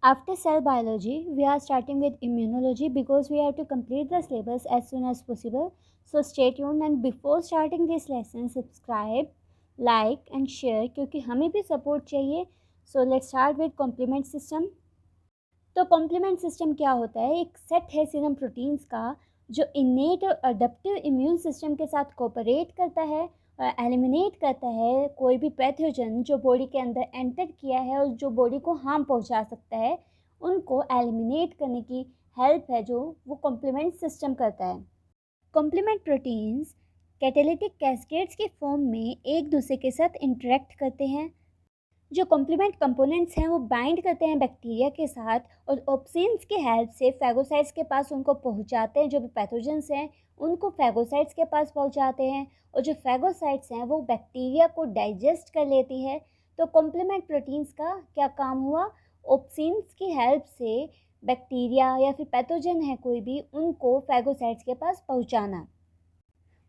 After cell biology, we are starting with immunology because we have to complete the syllabus as soon as possible. So stay tuned, and before starting this lesson, subscribe, like and share क्योंकि हमें भी support चाहिए. So let's start with complement system. तो complement system क्या होता है? एक set है सीरम प्रोटीन्स का जो इनेट और अडप्टिव इम्यून सिस्टम के साथ कोऑपरेट करता है और एलिमिनेट करता है कोई भी पैथोजन जो बॉडी के अंदर एंटर किया है और जो बॉडी को हार्म पहुंचा सकता है, उनको एलिमिनेट करने की हेल्प है जो वो कॉम्प्लीमेंट सिस्टम करता है. कॉम्प्लीमेंट प्रोटीन्स कैटालिटिक कैस्केड्स के फॉर्म में एक दूसरे के साथ इंटरेक्ट करते हैं. जो कॉम्प्लीमेंट कंपोनेंट्स हैं वो बाइंड करते हैं बैक्टीरिया के साथ और ऑप्सिन्स की हेल्प से फैगोसाइट्स के पास उनको पहुंचाते हैं. जो भी पैथोजेंस हैं उनको फैगोसाइट्स के पास पहुंचाते हैं और जो फैगोसाइट्स हैं वो बैक्टीरिया को डाइजेस्ट कर लेती है. तो कॉम्प्लीमेंट प्रोटीन्स का क्या काम हुआ? ऑप्सिन्स की हेल्प से बैक्टीरिया या फिर पैथोजन है कोई भी, उनको फैगोसाइट्स के पास पहुंचाना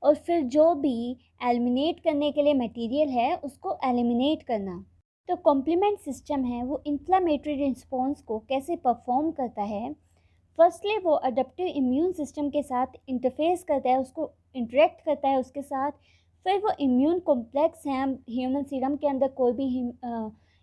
और फिर जो भी एलिमिनेट करने के लिए मटेरियल है उसको एलिमिनेट करना. तो कॉम्प्लीमेंट सिस्टम है वो इन्फ्लामेटरी रिस्पॉन्स को कैसे परफॉर्म करता है? फर्स्टली वो अडप्टिव इम्यून सिस्टम के साथ इंटरफेस करता है, उसको इंटरेक्ट करता है उसके साथ. फिर वो इम्यून कॉम्प्लेक्स हैं, ह्यूमन सीरम के अंदर कोई भी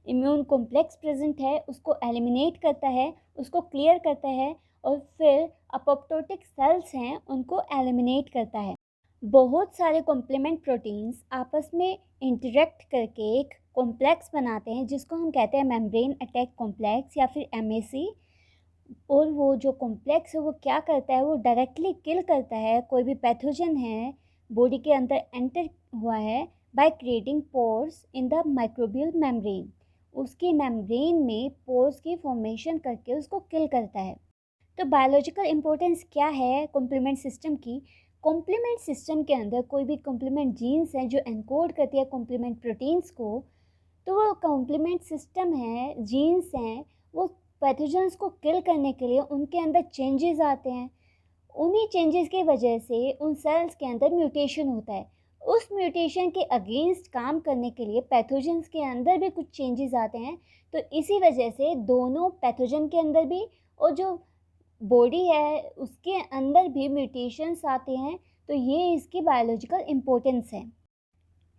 इम्यून कॉम्प्लेक्स प्रेजेंट है उसको एलिमिनेट करता है, उसको क्लियर करता है और फिर अपोप्टोटिक सेल्स हैं उनको एलिमिनेट करता है. बहुत सारे कॉम्प्लीमेंट प्रोटीन्स आपस में इंटरेक्ट करके एक कॉम्प्लेक्स बनाते हैं जिसको हम कहते हैं मेम्ब्रेन अटैक कॉम्प्लेक्स या फिर MAC. और वो जो कॉम्प्लेक्स है वो क्या करता है? वो डायरेक्टली किल करता है कोई भी पैथोजन है बॉडी के अंदर एंटर हुआ है by creating pores in the microbial membrane. उसकी मेम्ब्रेन में पोर्स की फॉर्मेशन करके उसको किल करता है. तो बायोलॉजिकल इम्पोर्टेंस क्या है कॉम्प्लीमेंट सिस्टम की? कॉम्प्लीमेंट सिस्टम के अंदर कोई भी कॉम्प्लीमेंट जीन्स हैं जो एनकोड करती है कॉम्प्लीमेंट प्रोटीन्स को, तो वो कॉम्प्लीमेंट सिस्टम है, जीन्स हैं, वो पैथोजेंस को किल करने के लिए उनके अंदर चेंजेस आते हैं. उन्हीं चेंजेस की वजह से उन सेल्स के अंदर म्यूटेशन होता है. उस म्यूटेशन के अगेंस्ट काम करने के लिए पैथोजेंस के अंदर भी कुछ चेंजेस आते हैं. तो इसी वजह से दोनों पैथोजन के अंदर भी और जो बॉडी है उसके अंदर भी म्यूटेशंस आते हैं. तो ये इसकी बायोलॉजिकल इम्पोर्टेंस है.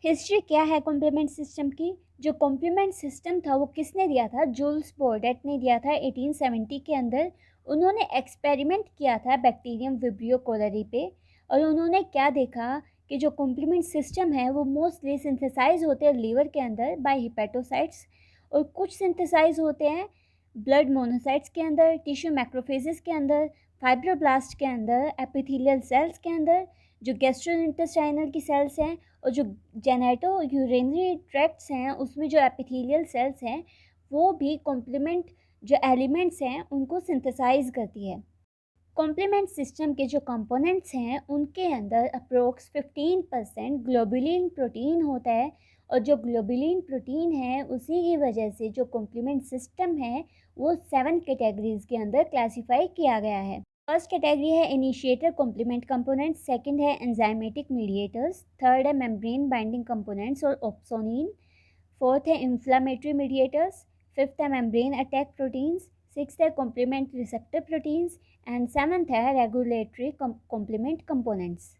हिस्ट्री क्या है कॉम्प्लीमेंट सिस्टम की? जो कॉम्प्लीमेंट सिस्टम था वो किसने दिया था? जूल्स बोर्डेट ने दिया था 1870 के अंदर. उन्होंने एक्सपेरिमेंट किया था बैक्टीरियम विब्रियो कोलरी पे और उन्होंने क्या देखा कि जो कॉम्प्लीमेंट सिस्टम है वो मोस्टली सिंथेसाइज होते हैं लीवर के अंदर बाय हिपेटोसाइट्स और कुछ सिंथेसाइज होते हैं ब्लड मोनोसाइट्स के अंदर, टिश्यू मैक्रोफेजेस के अंदर, फाइब्रोब्लास्ट के अंदर, एपिथेलियल सेल्स के अंदर, जो गैस्ट्रोइंटेस्टाइनल की सेल्स हैं और जो जेनेटो यूरिनरी ट्रैक्ट्स हैं उसमें जो एपिथेलियल सेल्स हैं वो भी कॉम्प्लीमेंट जो एलिमेंट्स हैं उनको सिंथेसाइज करती है. कॉम्प्लीमेंट सिस्टम के जो कंपोनेंट्स हैं उनके अंदर अप्रोक्स 15% ग्लोबुलिन प्रोटीन होता है और जो ग्लोबुलिन प्रोटीन है उसी की वजह से जो कॉम्प्लीमेंट सिस्टम है वो 7 कैटेगरीज के अंदर क्लासिफाई किया गया है. फर्स्ट कैटेगरी है इनिशिएटर कॉम्प्लीमेंट कंपोनेंट्स, सेकंड है एंजाइमेटिक मीडिएटर्स, थर्ड है मेम्ब्रेन बाइंडिंग कंपोनेंट्स और ऑप्सोनिन, फोर्थ है इन्फ्लामेटरी मीडिएटर्स, फिफ्थ है मेम्ब्रेन अटैक प्रोटीन्स, सिक्स्थ है complement receptor proteins and seventh है रेगुलेटरी कॉम्प्लीमेंट कंपोनेंट्स.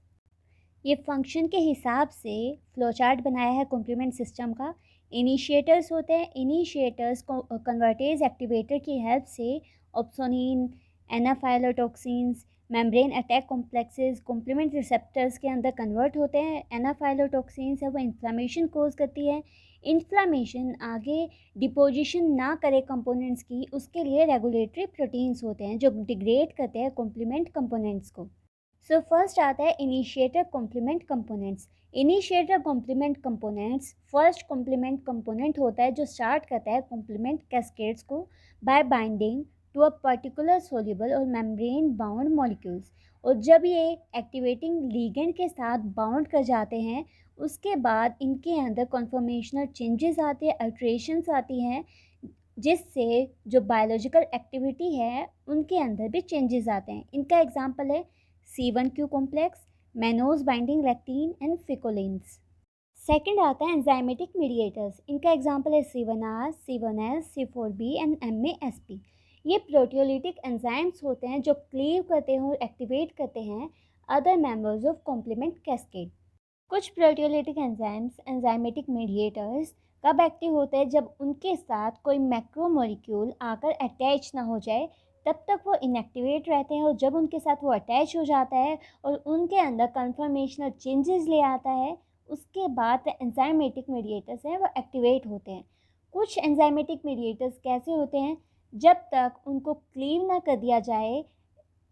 ये फंक्शन के हिसाब से फ्लोचार्ट बनाया है कॉम्प्लीमेंट सिस्टम का. इनिशिएटर्स होते हैं, इनिशिएटर्स को कन्वर्टेज एक्टिवेटर की हेल्प से opsonins, anaphylatoxins, membrane attack complexes complement receptors के अंदर कन्वर्ट होते हैं. एनाफाइलोटॉक्सिन्स है वो इन्फ्लामेशन कोज करती है. इन्फ्लामेशन आगे डिपोजिशन ना करे कंपोनेंट्स की, उसके लिए रेगुलेटरी प्रोटीन्स होते हैं जो डिग्रेड करते हैं कॉम्प्लीमेंट कंपोनेंट्स को. सो फर्स्ट आता है initiator complement components. Initiator complement components first complement component होता है जो स्टार्ट करता है कॉम्प्लीमेंट कैस्केड्स को by binding to a particular soluble और मेम्ब्रेन बाउंड मॉलिक्यूल्स. और जब ये एक्टिवेटिंग लीगेंड के साथ बाउंड कर जाते हैं उसके बाद इनके अंदर कॉन्फॉर्मेशनल चेंजेस आते हैं, अल्ट्रेशंस आती हैं जिससे जो बायोलॉजिकल एक्टिविटी है उनके अंदर भी चेंजेस आते हैं. इनका एग्जांपल है C1q complex, mannose binding lectin and ficolins. Second आता है एंजाइमेटिक मीडिएटर्स। इनका एग्जांपल है C1R, C1S, C4B and MASP। ये प्रोटियोलिटिक एंजाइम्स होते हैं जो क्लीव करते हैं और एक्टिवेट करते हैं other members of complement cascade. कुछ प्रोटियोलिटिक एंजाइम्स एंजाइमेटिक मीडिएटर्स कब एक्टिव होते हैं? जब उनके साथ कोई मैक्रोमोलिक्यूल आकर अटैच ना हो जाए, तब तक वो इनएक्टिवेट रहते हैं। और जब उनके साथ वो अटैच हो जाता है और उनके अंदर कन्फर्मेशनल चेंजेस ले आता है, उसके बाद एंजाइमेटिक मीडिएटर्स हैं वो एक्टिवेट होते हैं। कुछ एंजाइमेटिक मीडिएटर्स कैसे होते हैं? जब तक उनको क्लीव ना कर दिया जाए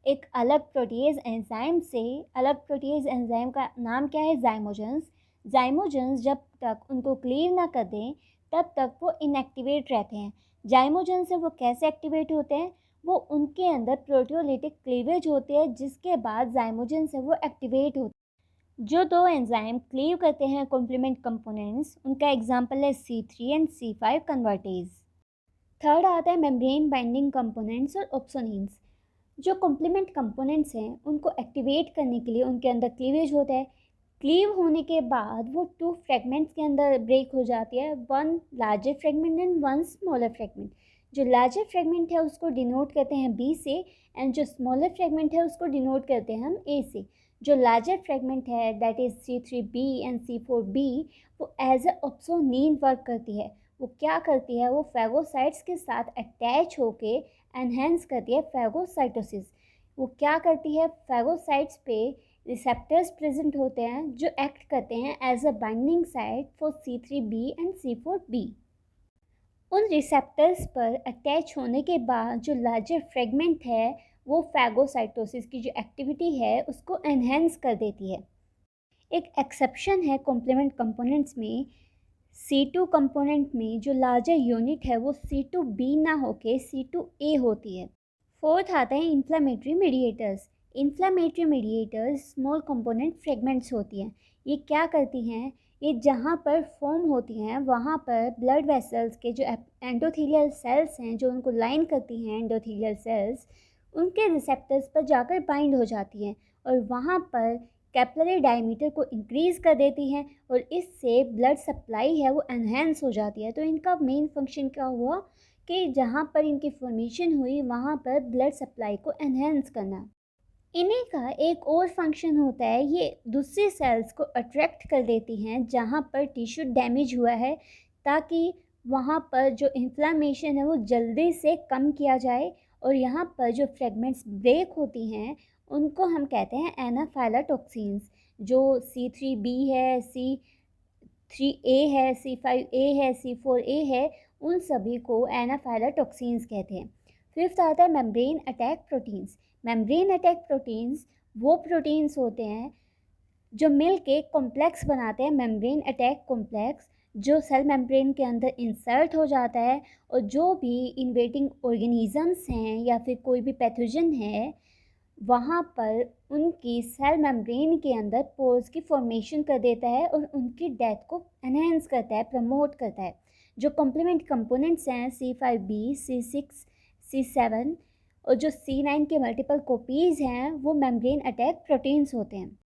एक अलग प्रोटीज एंजाइम से। अलग प्रोटीज एंजाइम का नाम क्या है? जाइमोजेंस। जाइमोजेंस जब तक उनको क्लीव ना कर दें तब तक वो इनएक्टिवेट रहते हैं। जाइमोजेंस से वो कैसे एक्टिवेट होते हैं? वो उनके अंदर प्रोटियोलिटिक क्लीवेज होते हैं, जिसके बाद जाइमोजेन से वो एक्टिवेट होते हैं। जो दो एंजाइम क्लीव करते हैं कॉम्प्लीमेंट कंपोनेंट्स, उनका एग्जांपल है C3 and C5 convertase. Third आता है मेम्ब्रेन बाइंडिंग कंपोनेंट्स और ऑप्सोनिन्स। जो कॉम्प्लीमेंट कंपोनेंट्स हैं उनको एक्टिवेट करने के लिए उनके अंदर क्लीवेज होता है। क्लीव होने के बाद वो टू फ्रेगमेंट्स के अंदर ब्रेक हो जाती है, one larger fragment and one smaller fragment. जो लार्जर फ्रेगमेंट है उसको डिनोट करते हैं B से, एंड जो स्मॉलर फ्रेगमेंट है उसको डिनोट करते हैं हम A से। जो लार्जर फ्रेगमेंट है that is C3B and C4B, वो एज ए ऑप्सोनिन वर्क करती है। वो क्या करती है? वो फेगोसाइट्स के साथ अटैच होके एनहेंस करती है फेगोसाइटोसिस। वो क्या करती है? फेगोसाइट्स पे रिसेप्टर्स प्रेजेंट होते हैं जो एक्ट करते हैं as a binding site for C3B and C4B। उन रिसेप्टर्स पर अटैच होने के बाद जो लार्जर फ्रेगमेंट है वो फेगोसाइटोसिस की जो एक्टिविटी है उसको एनहेंस कर देती है। एक एक्सेप्शन है कॉम्प्लीमेंट कंपोनेंट्स में। C2 कंपोनेंट में जो लार्जर यूनिट है वो C2B ना होके C2A होती है। फोर्थ आता है inflammatory mediators. Inflammatory mediators small component fragments होती हैं। ये क्या करती हैं? ये जहाँ पर फॉर्म होती हैं वहाँ पर ब्लड वेसल्स के जो एंडोथेलियल सेल्स हैं, जो उनको लाइन करती हैं एंडोथेलियल सेल्स, उनके रिसेप्टर्स पर जाकर बाइंड हो जाती हैं और वहाँ पर कैपिलरी डायमीटर को इंक्रीज़ कर देती हैं और इससे ब्लड सप्लाई है वो एनहेंस हो जाती है। तो इनका मेन फंक्शन क्या हुआ कि जहाँ पर इनकी फॉर्मेशन हुई वहाँ पर ब्लड सप्लाई को एनहेंस करना। इन्हीं का एक और फंक्शन होता है, ये दूसरी सेल्स को अट्रैक्ट कर देती हैं जहाँ पर टिश्यू डैमेज हुआ है, ताकि वहाँ पर जो इन्फ्लामेशन है वो जल्दी से कम किया जाए। और यहाँ पर जो फ्रेगमेंट्स ब्रेक होती हैं उनको हम कहते हैं एनाफाइलोटॉक्सिन्स। जो C3B है, C3A है, C5A है, C4A है, उन सभी को एनाफाइलोटॉक्सिन्स कहते हैं। फिफ्थ आता है membrane attack proteins. Membrane attack proteins वो प्रोटीन्स होते हैं जो मिल के कॉम्प्लेक्स बनाते हैं, मेम्ब्रेन अटैक कॉम्प्लेक्स, जो सेल मेम्ब्रेन के अंदर इंसर्ट हो जाता है और जो भी इन्वेडिंग ऑर्गेनिजम्स हैं या फिर कोई भी पैथोजन है वहाँ पर उनकी सेल मेम्ब्रेन के अंदर पोर्स की फॉर्मेशन कर देता है और उनकी डेथ को एनहेंस करता है, प्रमोट करता है। जो कॉम्प्लीमेंट कंपोनेंट्स हैं C5B, C6, C7 और जो C9 के मल्टीपल कॉपीज़ हैं वो मेम्ब्रेन अटैक प्रोटीन्स होते हैं।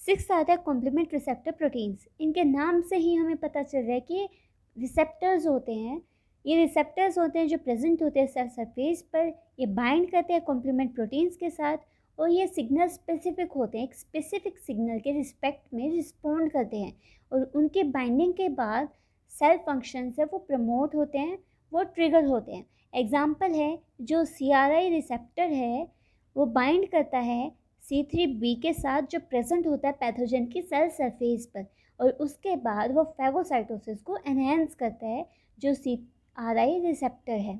सिक्स आता है कॉम्प्लीमेंट रिसेप्टर प्रोटीन्स। इनके नाम से ही हमें पता चल रहा है कि रिसेप्टर्स होते हैं। ये रिसेप्टर्स होते हैं जो प्रेजेंट होते हैं सेल सरफेस पर। ये बाइंड करते हैं कॉम्प्लीमेंट प्रोटीन्स के साथ और ये सिग्नल स्पेसिफिक होते हैं, एक स्पेसिफिक सिग्नल के रिस्पेक्ट में रिस्पोंड करते हैं और उनके बाइंडिंग के बाद सेल फंक्शन से वो प्रमोट होते हैं, वो ट्रिगर होते हैं। एग्जाम्पल है जो CRI रिसेप्टर है वो बाइंड करता है C3B के साथ जो प्रेजेंट होता है पैथोजन की सेल सरफेस पर और उसके बाद वो फेगोसाइटोसिस को एनहेंस करता है जो CRI रिसेप्टर है।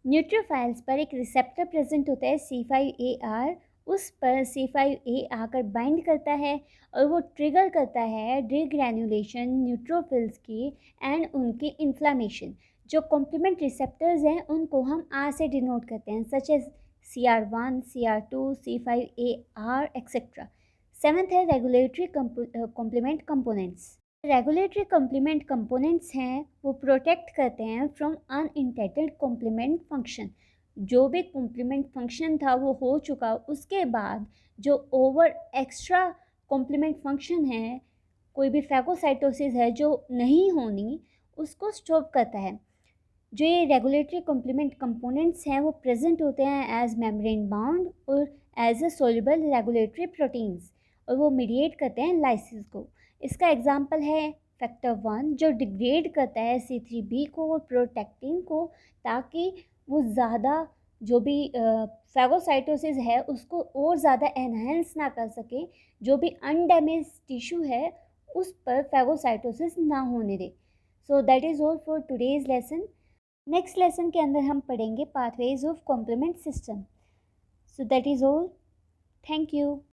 न्यूट्रोफाइल्स पर एक रिसेप्टर प्रेजेंट होता है C5AR, उस पर C5A आकर बाइंड करता है और वो ट्रिगर करता है डिग्रैन्युलेशन न्यूट्रोफिल्स की एंड उनकी इन्फ्लामेशन। जो कॉम्प्लीमेंट रिसेप्टर्स हैं उनको हम R से डिनोट करते हैं, such as CR1, CR2, C5AR etcetera. Seventh है regulatory complement components. Regulatory complement components हैं वो प्रोटेक्ट करते हैं फ्रॉम अनइंटेंडेड कॉम्प्लीमेंट फंक्शन। जो भी कॉम्प्लीमेंट फंक्शन था वो हो चुका, उसके बाद जो ओवर एक्स्ट्रा कॉम्प्लीमेंट फंक्शन है कोई भी फैगोसाइटोसिस है जो नहीं होनी, उसको स्टॉप करता है। जो ये रेगुलेटरी कॉम्प्लीमेंट कंपोनेंट्स हैं वो प्रेजेंट होते हैं एज मेम्ब्रेन बाउंड और as a soluble regulatory proteins, और वो मीडिएट करते हैं लाइसिस को। इसका एग्जांपल है फैक्टर 1 जो डिग्रेड करता है C3b को और प्रोटेक्टिन को, ताकि वो ज़्यादा जो भी फैगोसाइटोसिस है उसको और ज़्यादा एनहेंस ना कर सके, जो भी अनडैमेज टिश्यू है उस पर फैगोसाइटोसिस ना होने दे। So that is all for today's lesson. Next lesson के अंदर हम पढ़ेंगे pathways of complement system. So that is all. Thank you.